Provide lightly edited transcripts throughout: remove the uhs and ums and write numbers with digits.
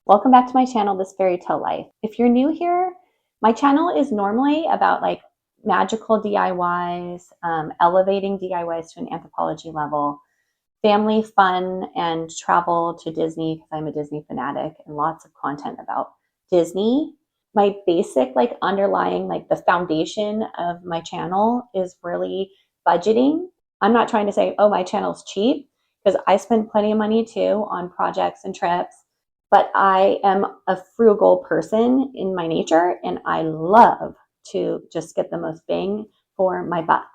Welcome back to my channel, This Fairy Tale Life. If you're new here, my channel is normally about like magical DIYs, elevating DIYs to an anthropology level, family fun, and travel to Disney because I'm a Disney fanatic, and lots of content about Disney. My basic underlying the foundation of my channel is really budgeting. I'm not trying to say, oh, my channel's cheap, because I spend plenty of money too on projects and trips, but I am a frugal person in my nature, and I love to just get the most bang for my buck.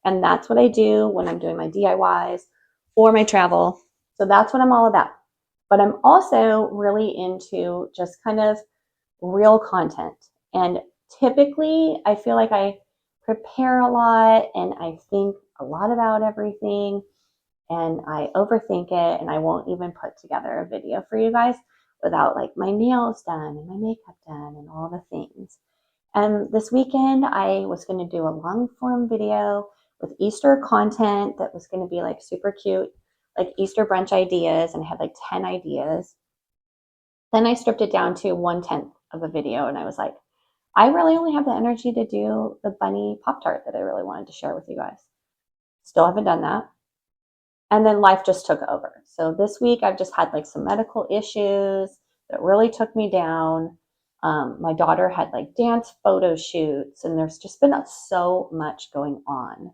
And that's what I do when I'm doing my DIYs or my travel. So that's what I'm all about. But I'm also really into just kind of real content. And typically, I feel like I prepare a lot and I think a lot about everything and I overthink it, and I won't even put together a video for you guys without like my nails done and my makeup done and all the things. And this weekend, I was going to do a long form video with Easter content that was going to be like super cute, like Easter brunch ideas, and I had like 10 ideas. Then I stripped it down to 1/10 of a video, and I was like, I really only have the energy to do the bunny Pop Tart that I really wanted to share with you guys. Still haven't done that. And then life just took over. So this week I've just had like some medical issues that really took me down. My daughter had like dance photo shoots, and there's just been so much going on.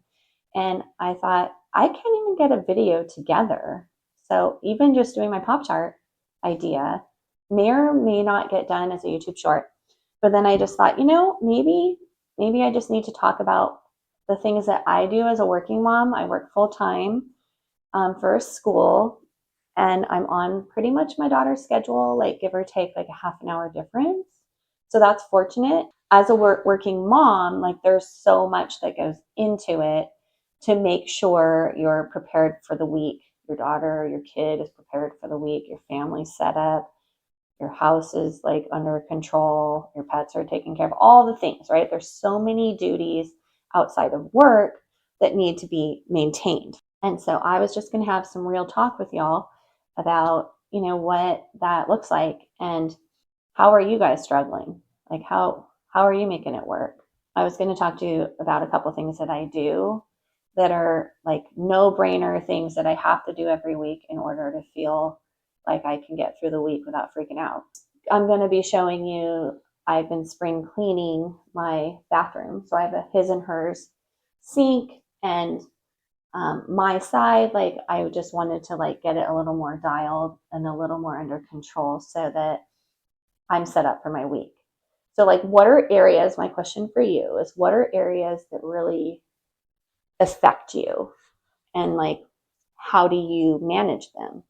And I thought, I can't even get a video together. So even just doing my Pop Tart idea may or may not get done as a YouTube short. But then I just thought, maybe I just need to talk about the things that I do as a working mom. I work full time for a school, and I'm on pretty much my daughter's schedule, like give or take like a half an hour difference. So that's fortunate. As a working mom, like there's so much that goes into it to make sure you're prepared for the week. Your daughter or your kid is prepared for the week. Your family's set up. Your house is like under control. Your pets are taken care of. All the things, right? There's so many duties outside of work that need to be maintained. And so I was just going to have some real talk with y'all about, what that looks like, and how are you guys struggling? Like how are you making it work? I was going to talk to you about a couple things that I do that are like no-brainer things that I have to do every week in order to feel like I can get through the week without freaking out. I'm going to be showing you, I've been spring cleaning my bathroom. So I have a his and hers sink, and my side, like I just wanted to like get it a little more dialed and a little more under control so that I'm set up for my week. So like what are areas, my question for you is, what are areas that really affect you, and like how do you manage them?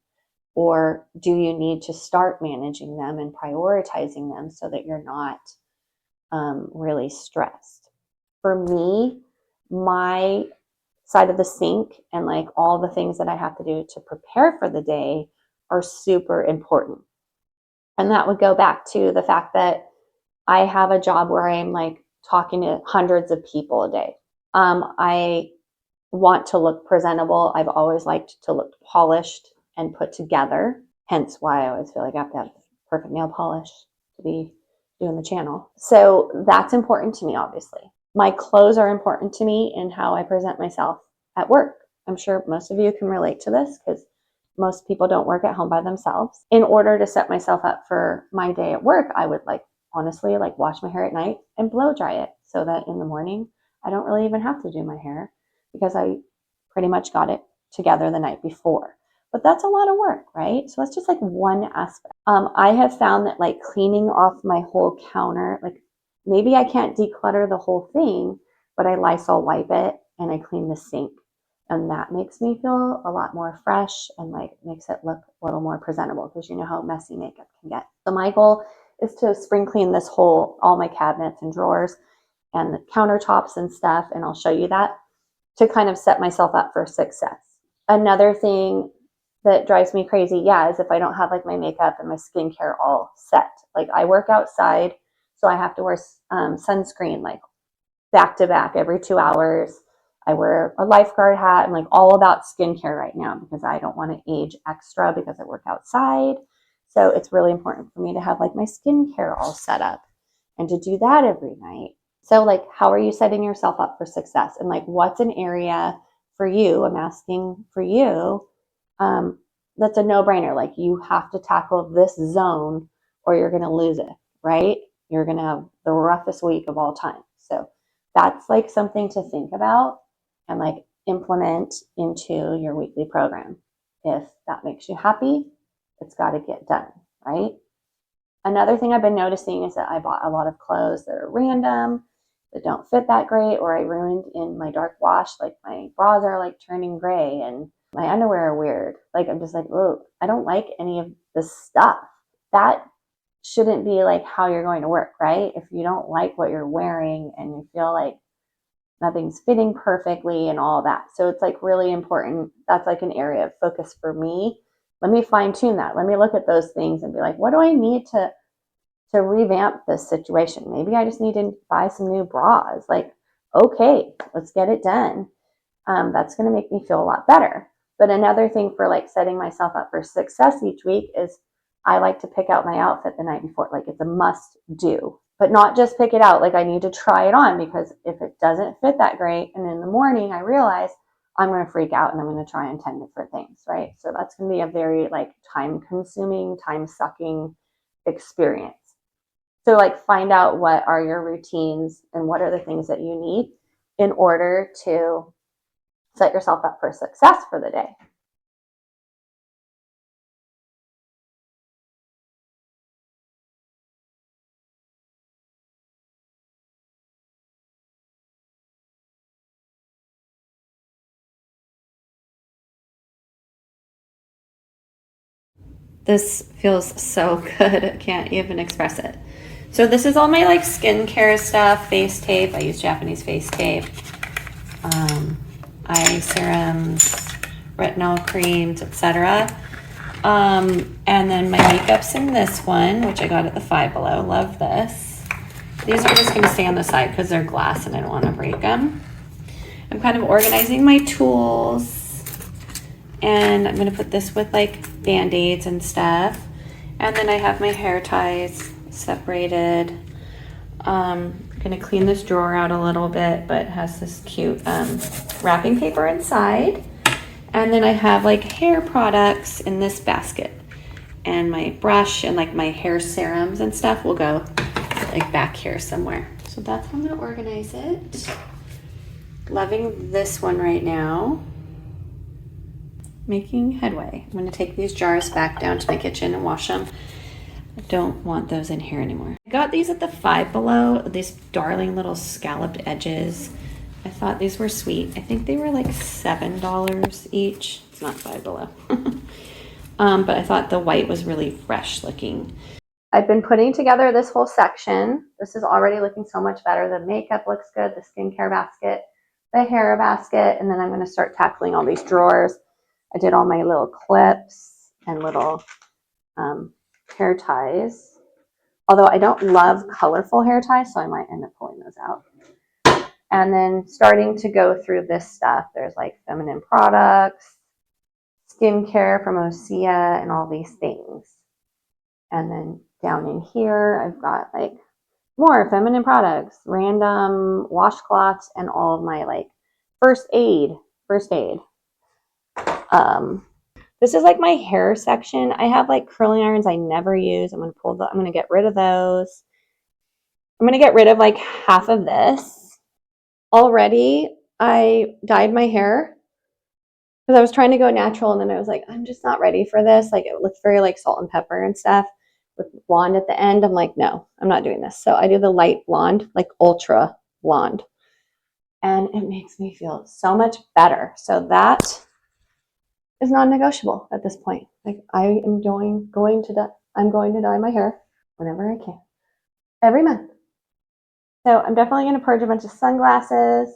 Or do you need to start managing them and prioritizing them so that you're not really stressed? For me, my side of the sink and like all the things that I have to do to prepare for the day are super important. And that would go back to the fact that I have a job where I'm like talking to hundreds of people a day. I want to look presentable. I've always liked to look polished and put together, hence why I always feel like I have to have perfect nail polish to be doing the channel. So that's important to me, obviously. My clothes are important to me in how I present myself at work. I'm sure most of you can relate to this because most people don't work at home by themselves. In order to set myself up for my day at work, I would honestly wash my hair at night and blow dry it so that in the morning I don't really even have to do my hair because I pretty much got it together the night before. But that's a lot of work, right? So that's just like one aspect. I have found that like cleaning off my whole counter, like maybe I can't declutter the whole thing, but I Lysol wipe it and I clean the sink. And that makes me feel a lot more fresh and like makes it look a little more presentable, because you know how messy makeup can get. So my goal is to spring clean this all my cabinets and drawers and the countertops and stuff. And I'll show you that to kind of set myself up for success. Another thing that drives me crazy, is if I don't have like my makeup and my skincare all set. Like I work outside, so I have to wear sunscreen like back to back every 2 hours. I wear a lifeguard hat. I'm like all about skincare right now because I don't want to age extra because I work outside. So it's really important for me to have like my skincare all set up and to do that every night. So like, how are you setting yourself up for success? And like, what's an area for you? I'm asking for you. That's a no-brainer. Like, you have to tackle this zone or you're going to lose it, right? You're going to have the roughest week of all time. So that's like something to think about and like implement into your weekly program. If that makes you happy, it's got to get done, right? Another thing I've been noticing is that I bought a lot of clothes that are random, that don't fit that great, or I ruined in my dark wash. Like my bras are like turning gray and my underwear are weird. Like I'm just like, oh, I don't like any of this stuff. That shouldn't be like how you're going to work, right? If you don't like what you're wearing and you feel like nothing's fitting perfectly and all that. So it's like really important. That's like an area of focus for me. Let me fine tune that. Let me look at those things and be like, what do I need to revamp this situation? Maybe I just need to buy some new bras. Like, okay, let's get it done. That's going to make me feel a lot better. But another thing for like setting myself up for success each week is I like to pick out my outfit the night before. Like it's a must do, but not just pick it out. Like I need to try it on, because if it doesn't fit that great and in the morning I realize, I'm going to freak out and I'm going to try on 10 different things, right? So that's going to be a very like time consuming, time sucking experience. So like find out what are your routines and what are the things that you need in order to set yourself up for success for the day. This feels so good. I can't even express it. So this is all my like skincare stuff, face tape. I use Japanese face tape, eye serums, retinol creams, etc. And then my makeup's in this one, which I got at the Five Below. Love this. These are just going to stay on the side because they're glass and I don't want to break them. I'm kind of organizing my tools. And I'm going to put this with like Band-Aids and stuff. And then I have my hair ties separated. I'm going to clean this drawer out a little bit, but it has this cute wrapping paper inside. And then I have like hair products in this basket. And my brush and like my hair serums and stuff will go like back here somewhere. So that's how I'm going to organize it. Loving this one right now. Making headway. I'm going to take these jars back down to my kitchen and wash them. I don't want those in here anymore. I got these at the Five Below, these darling little scalloped edges. I thought these were sweet. I think they were like $7 each. It's not Five Below. But I thought the white was really fresh looking. I've been putting together this whole section. This is already looking so much better. The makeup looks good, the skincare basket, the hair basket, and then I'm going to start tackling all these drawers. I did all my little clips and little hair ties. Although I don't love colorful hair ties, so I might end up pulling those out. And then starting to go through this stuff. There's like feminine products, skincare from Osea, and all these things. And then down in here, I've got like more feminine products, random washcloths, and all of my like first aid. This is like my hair section. I have like curling irons I never use. I'm gonna get rid of those. I'm gonna get rid of like half of this. Already, I dyed my hair because I was trying to go natural, and then I was like, I'm just not ready for this. Like it looks very like salt and pepper and stuff with blonde at the end. I'm like, no, I'm not doing this. So I do the light blonde, like ultra blonde, and it makes me feel so much better. So that is non-negotiable at this point. Like I'm going to dye my hair whenever I can, every month. So I'm definitely going to purge a bunch of sunglasses,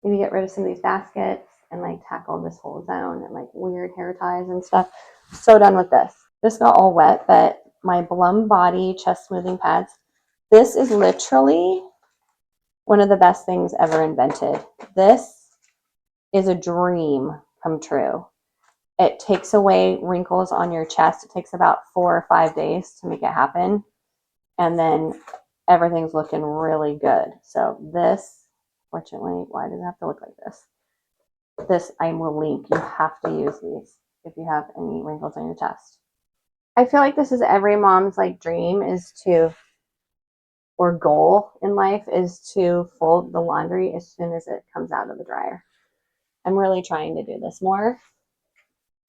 maybe get rid of some of these baskets, and like tackle this whole zone and like weird hair ties and stuff. So done with this. This got all wet, but my Blum Body chest smoothing pads. This is literally one of the best things ever invented. This is a dream come true. It takes away wrinkles on your chest. It takes about 4 or 5 days to make it happen. And then everything's looking really good. So this, fortunately, why does it have to look like this? This I will link. You have to use these if you have any wrinkles on your chest. I feel like this is every mom's like dream is to, or goal in life is to fold the laundry as soon as it comes out of the dryer. I'm really trying to do this more.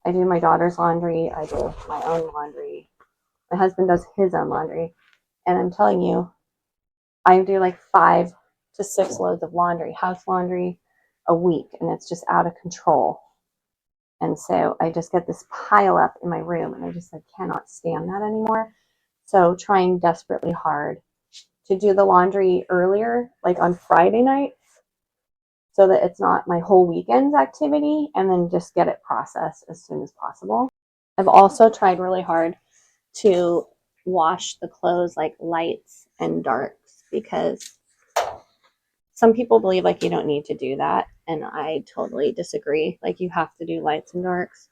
I do my daughter's laundry. I do my own laundry. My husband does his own laundry. And I'm telling you, I do like 5 to 6 loads of laundry, house laundry a week, and it's just out of control. And so I just get this pile up in my room, and I just like cannot stand that anymore. So trying desperately hard to do the laundry earlier, like on Friday nights, so that it's not my whole weekend's activity, and then just get it processed as soon as possible. I've also tried really hard to wash the clothes like lights and darks, because some people believe like you don't need to do that, and I totally disagree. Like, you have to do lights and darks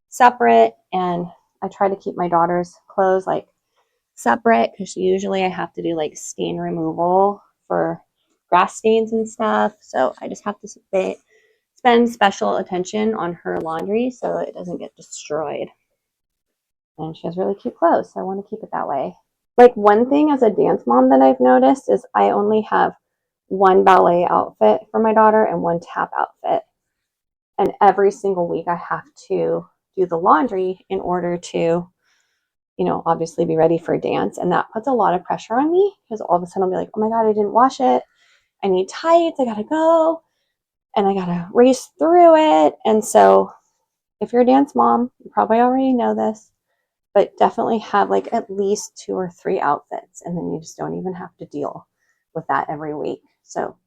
separate, and I try to keep my daughter's clothes like separate, because usually I have to do like stain removal for grass stains and stuff. So I just have to spend special attention on her laundry so it doesn't get destroyed. And she has really cute clothes, so I want to keep it that way. Like, one thing as a dance mom that I've noticed is I only have one ballet outfit for my daughter and one tap outfit. And every single week I have to do the laundry in order to, obviously be ready for dance. And that puts a lot of pressure on me, because all of a sudden I'll be like, oh my God, I didn't wash it. I need tights. I got to go. And I got to race through it. And so if you're a dance mom, you probably already know this, but definitely have like at least 2 or 3 outfits. And then you just don't even have to deal with that every week. So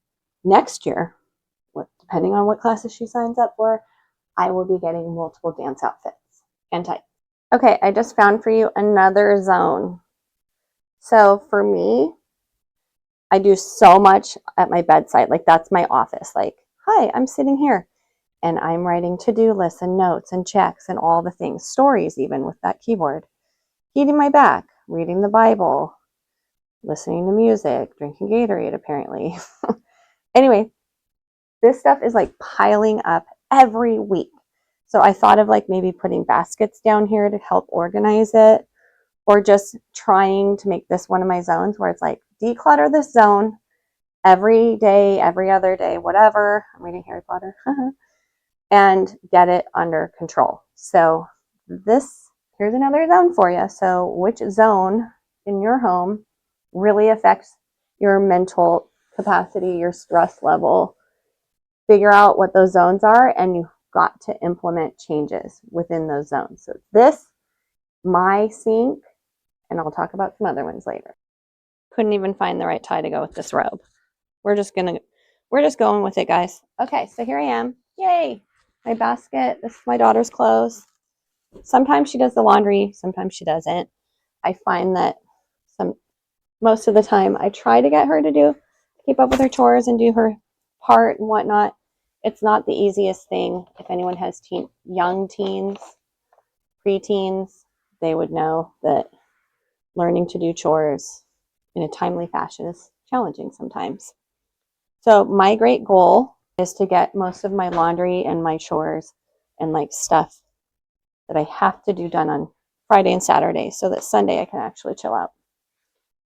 next year, depending on what classes she signs up for, I will be getting multiple dance outfits and tights. Okay, I just found for you another zone. So for me, I do so much at my bedside. Like, that's my office. Like, hi, I'm sitting here and I'm writing to-do lists and notes and checks and all the things, stories even with that keyboard, heating my back, reading the Bible, listening to music, drinking Gatorade apparently. Anyway, this stuff is like piling up every week. So I thought of like maybe putting baskets down here to help organize it, or just trying to make this one of my zones where it's like, declutter this zone every day, every other day, whatever. I'm reading Harry Potter. And get it under control. So here's another zone for you. So which zone in your home really affects your mental capacity, your stress level? Figure out what those zones are, and you've got to implement changes within those zones. So this, my sink, and I'll talk about some other ones later. Couldn't even find the right tie to go with this robe. We're just going with it, guys. Okay, so here I am. Yay! My basket. This is my daughter's clothes. Sometimes she does the laundry, sometimes she doesn't. I find that most of the time I try to get her to keep up with her chores and do her part and whatnot. It's not the easiest thing. If anyone has young teens, preteens, they would know that learning to do chores in a timely fashion is challenging sometimes. So my great goal is to get most of my laundry and my chores and like stuff that I have to do done on Friday and Saturday, so that Sunday I can actually chill out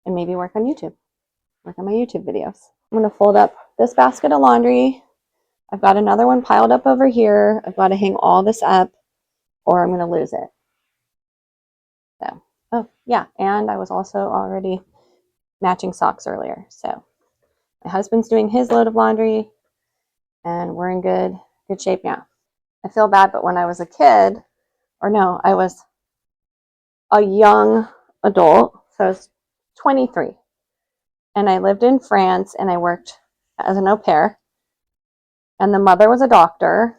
and maybe work on my YouTube videos. I'm going to fold up this basket of laundry. I've got another one piled up over here. I've got to hang all this up or I'm going to lose it. So, oh yeah, and I was also already matching socks earlier. So my husband's doing his load of laundry and we're in good shape now. I feel bad, but when I was a kid, I was a young adult, so I was 23. And I lived in France and I worked as an au pair. And the mother was a doctor.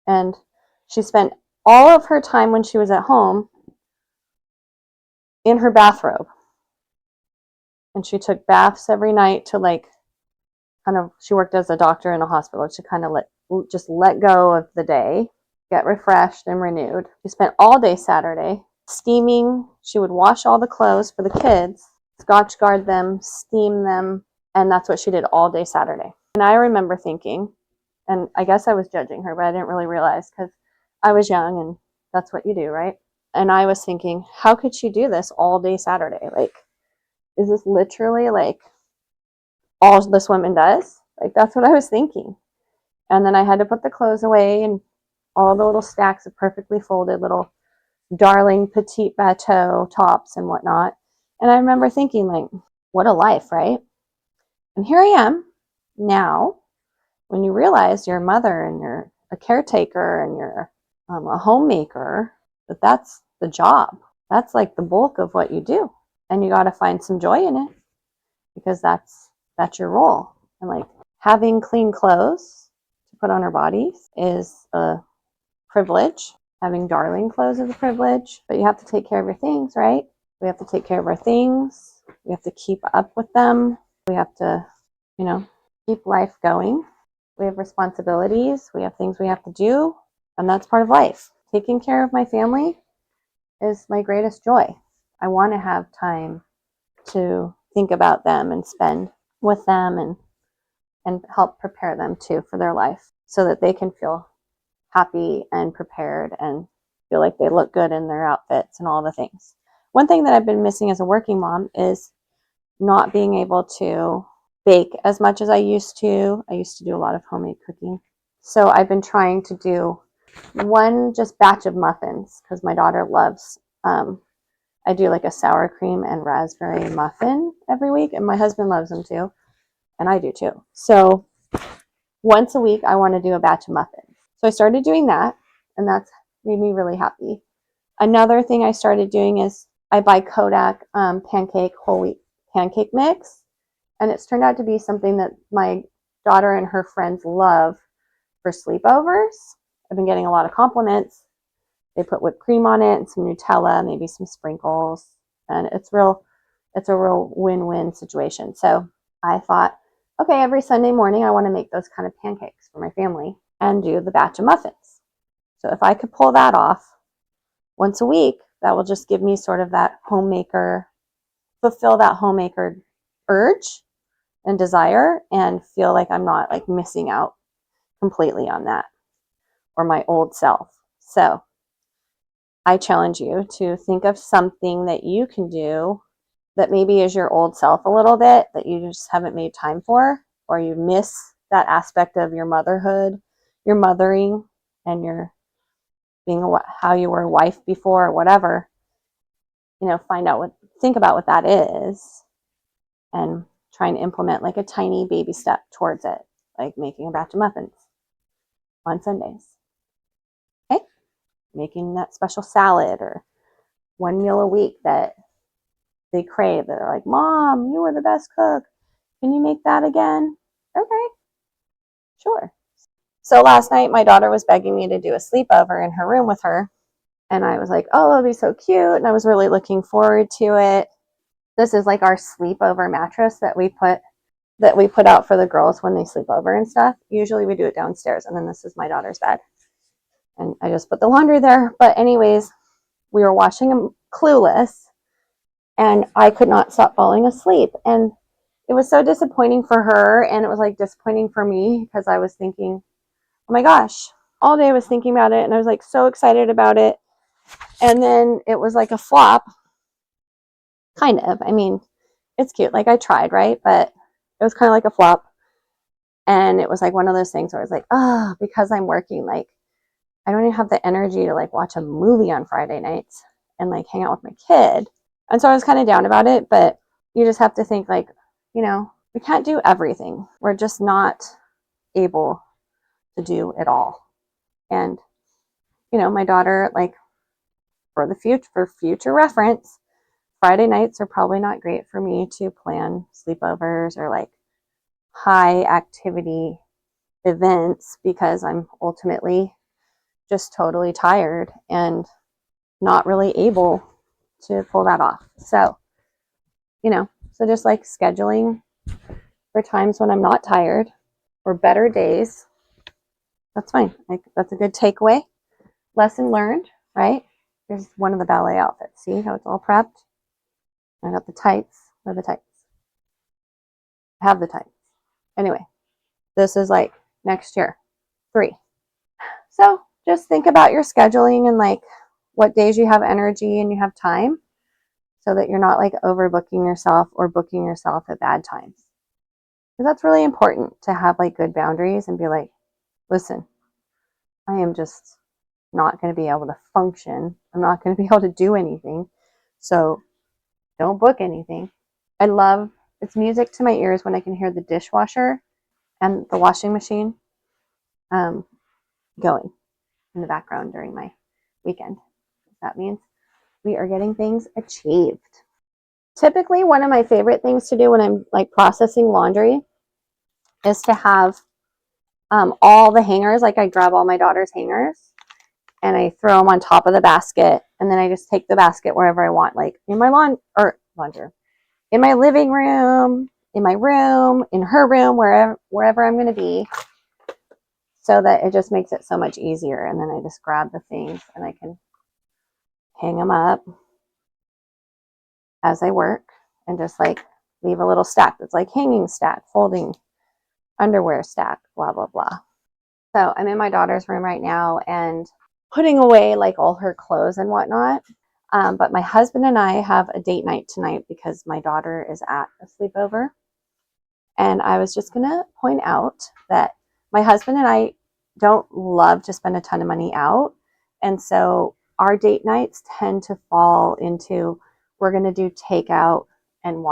And she spent all of her time when she was at home in her bathrobe. And she took baths every night to she worked as a doctor in a hospital to kind of let go of the day. get refreshed and renewed. She spent all day Saturday steaming. She would wash all the clothes for the kids, Scotch guard them, steam them, and that's what she did all day Saturday. And I remember thinking, and I guess I was judging her, but I didn't really realize because I was young and that's what you do, right? And I was thinking, how could she do this all day Saturday? Like, is this literally like all this woman does? Like, that's what I was thinking. And then I had to put the clothes away and all the little stacks of perfectly folded little darling petite bateau tops and whatnot. And I remember thinking, like, what a life, right? And here I am now, when you realize you're a mother and you're a caretaker and you're a homemaker, that's the job. That's like the bulk of what you do. And you got to find some joy in it because that's your role. And like having clean clothes to put on our bodies is a privilege. Having darling clothes is a privilege, but you have to take care of your things, right? We have to take care of our things. We have to keep up with them. We have to, keep life going. We have responsibilities. We have things we have to do, and that's part of life. Taking care of my family is my greatest joy. I want to have time to think about them and spend with them and help prepare them too for their life so that they can feel happy and prepared and feel like they look good in their outfits and all the things. One thing that I've been missing as a working mom is not being able to bake as much as I used to. I used to do a lot of homemade cooking. So I've been trying to do one just batch of muffins because my daughter loves, I do like a sour cream and raspberry muffin every week, and my husband loves them too, and I do too. So once a week, I want to do a batch of muffins. So I started doing that, and that's made me really happy. Another thing I started doing is I buy Kodak pancake whole wheat pancake mix, and it's turned out to be something that my daughter and her friends love for sleepovers. I've been getting a lot of compliments. They put whipped cream on it and some Nutella, maybe some sprinkles, and it's a real win-win situation. So I thought, okay, every Sunday morning I want to make those kind of pancakes for my family and do the batch of muffins. So if I could pull that off once a week, that will just give me sort of that fulfill that homemaker urge and desire and feel like I'm not like missing out completely on that or my old self. So I challenge you to think of something that you can do that maybe is your old self a little bit that you just haven't made time for, or you miss that aspect of your motherhood, your mothering, and your being how you were a wife before or whatever. Think about what that is and try and implement like a tiny baby step towards it, like making a batch of muffins on Sundays. Okay? Making that special salad or one meal a week that they crave. They're like, Mom, you were the best cook. Can you make that again? Okay, sure. So last night, my daughter was begging me to do a sleepover in her room with her. And I was like, oh, it'll be so cute. And I was really looking forward to it. This is like our sleepover mattress that we put out for the girls when they sleep over and stuff. Usually we do it downstairs. And then this is my daughter's bed. And I just put the laundry there. But anyways, we were watching Clueless. And I could not stop falling asleep. And it was so disappointing for her. And it was like disappointing for me because I was thinking, oh my gosh, all day I was thinking about it. And I was like so excited about it. And then it was like a flop. Kind of. I mean, it's cute. Like I tried, right? But it was kind of like a flop. And it was like one of those things where I was like, oh, because I'm working, like I don't even have the energy to like watch a movie on Friday nights and like hang out with my kid. And so I was kind of down about it, but you just have to think like, we can't do everything. We're just not able to do it all. And, my daughter, like for future reference, Friday nights are probably not great for me to plan sleepovers or like high activity events because I'm ultimately just totally tired and not really able to pull that off. So, so just like scheduling for times when I'm not tired or better days, that's fine. Like that's a good takeaway. lesson learned, right? Here's one of the ballet outfits. See how it's all prepped? I got the tights. Where are the tights? I have the tights. Anyway, this is like next year, 3. So just think about your scheduling and like what days you have energy and you have time so that you're not like overbooking yourself or booking yourself at bad times. Because that's really important to have like good boundaries and be like, listen, I am just not going to be able to function. I'm not going to be able to do anything. So don't book anything. I love it's music to my ears when I can hear the dishwasher and the washing machine going in the background during my weekend. That means we are getting things achieved. Typically, one of my favorite things to do when I'm like processing laundry is to have all the hangers. Like I grab all my daughter's hangers and I throw them on top of the basket, and then I just take the basket wherever I want, like in my laundry, in my living room, in my room, in her room, wherever I'm going to be, so that it just makes it so much easier. And then I just grab the things and I can hang them up as I work and just like leave a little stack that's like hanging stack, folding underwear stack, blah, blah, blah. So I'm in my daughter's room right now and putting away like all her clothes and whatnot. But my husband and I have a date night tonight because my daughter is at a sleepover. And I was just going to point out that my husband and I don't love to spend a ton of money out. And so our date nights tend to fall into we're going to do takeout and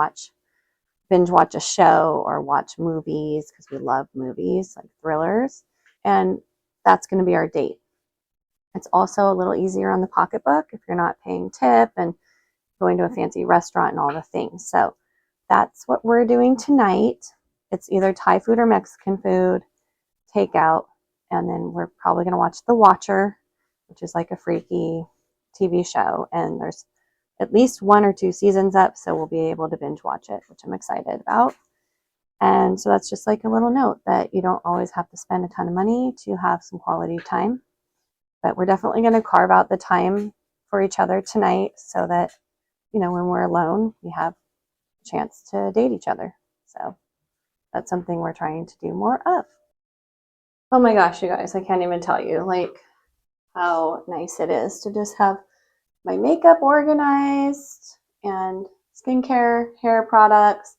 binge watch a show or watch movies because we love movies like thrillers. And that's going to be our date. It's also a little easier on the pocketbook if you're not paying tip and going to a fancy restaurant and all the things. So that's what we're doing tonight. It's either Thai food or Mexican food, takeout, and then we're probably going to watch The Watcher, which is like a freaky TV show. And there's at least 1 or 2 seasons up, so we'll be able to binge watch it, which I'm excited about. And so that's just like a little note that you don't always have to spend a ton of money to have some quality time. But we're definitely going to carve out the time for each other tonight so that, you know, when we're alone, we have a chance to date each other. So that's something we're trying to do more of. Oh my gosh, you guys, I can't even tell you like how nice it is to just have my makeup organized and skincare, hair products.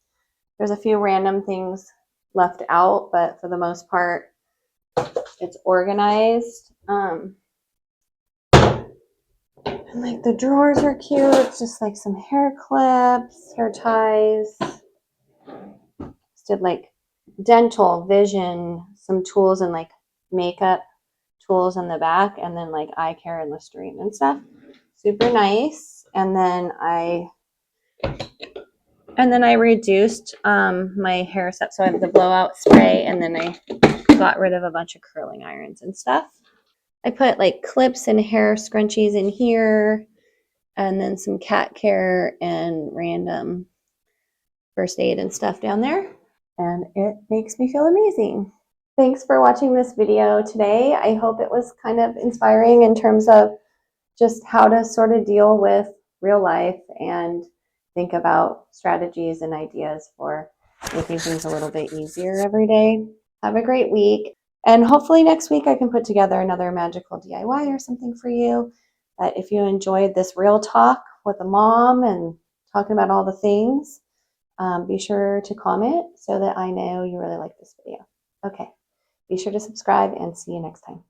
There's a few random things left out, but for the most part, it's organized. And like the drawers are cute. It's just like some hair clips, hair ties. Just did like dental, vision, some tools and like makeup tools in the back, and then like eye care and Listerine and stuff. Super nice. And then I reduced my hair set. So I have the blowout spray, and then I got rid of a bunch of curling irons and stuff. I put like clips and hair scrunchies in here, and then some cat care and random first aid and stuff down there. And it makes me feel amazing. Thanks for watching this video today. I hope it was kind of inspiring in terms of just how to sort of deal with real life and think about strategies and ideas for making things a little bit easier every day. Have a great week. And hopefully next week I can put together another magical DIY or something for you. But if you enjoyed this real talk with a mom and talking about all the things, be sure to comment so that I know you really like this video. Okay, be sure to subscribe and see you next time.